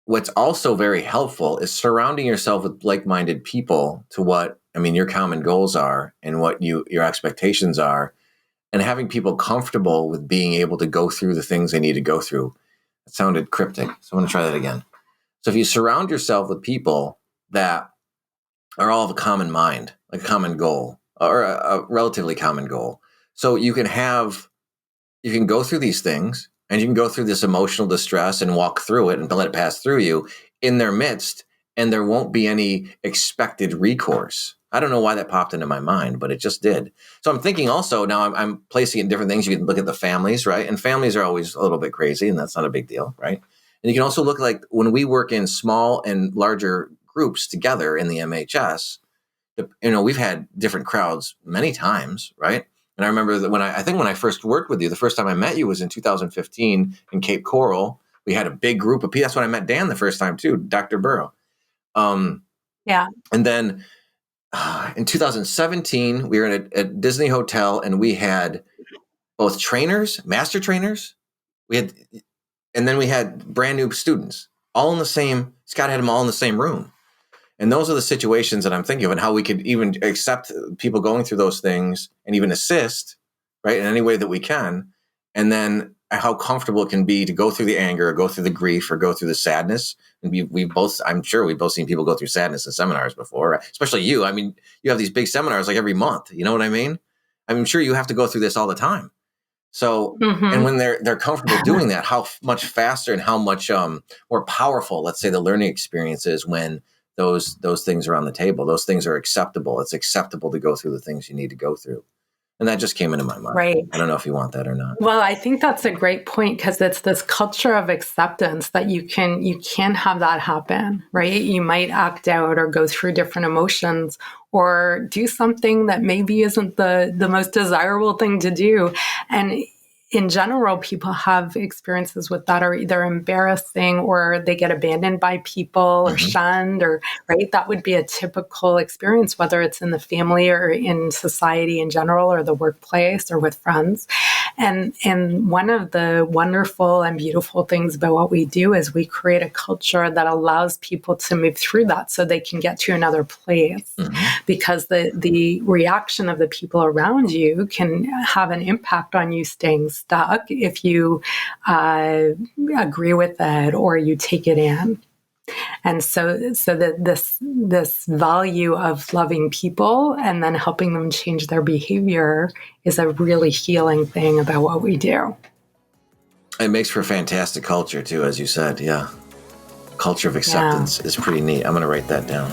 what's also very helpful is surrounding yourself with like-minded people to what, I mean, your common goals are and what your expectations are, and having people comfortable with being able to go through the things they need to go through. It sounded cryptic, so I'm going to try that again. So if you surround yourself with people that are all of a common mind, like a common goal, or a relatively common goal, so you can go through these things, and you can go through this emotional distress and walk through it and let it pass through you in their midst, and there won't be any expected recourse. I don't know why that popped into my mind, but it just did. So I'm thinking also now I'm placing it in different things. You can look at the families, right? And families are always a little bit crazy, and that's not a big deal, right? And you can also look like when we work in small and larger groups together in the MHS, we've had different crowds many times, right? And I remember that when I first worked with you, the first time I met you was in 2015 in Cape Coral. We had a big group of people. That's when I met Dan the first time too, Dr. Burrow. Yeah. And then in 2017, we were in a Disney hotel, and we had both trainers, master trainers. And then we had brand new students, all in the same. Scott had them all in the same room. And those are the situations that I'm thinking of, and how we could even accept people going through those things and even assist, right, in any way that we can. And then how comfortable it can be to go through the anger or go through the grief or go through the sadness. And I'm sure we've both seen people go through sadness in seminars before, especially you. I mean, you have these big seminars like every month. You know what I mean? I'm sure you have to go through this all the time. So, and when they're comfortable doing that, how much faster and how much more powerful, let's say, the learning experience is when those things are on the table. Those things are acceptable. It's acceptable to go through the things you need to go through. And that just came into my mind. Right. I don't know if you want that or not. Well, I think that's a great point, because it's this culture of acceptance that you can have that happen, right? You might act out or go through different emotions or do something that maybe isn't the most desirable thing to do. And in general, people have experiences with that are either embarrassing or they get abandoned by people or shunned, or, right? That would be a typical experience, whether it's in the family or in society in general, or the workplace or with friends. And one of the wonderful and beautiful things about what we do is we create a culture that allows people to move through that so they can get to another place, because the reaction of the people around you can have an impact on you staying stuck if you agree with it or you take it in. And so that this value of loving people and then helping them change their behavior is a really healing thing about what we do. It makes for fantastic culture too, as you said. Yeah. Culture of acceptance is pretty neat. I'm going to write that down.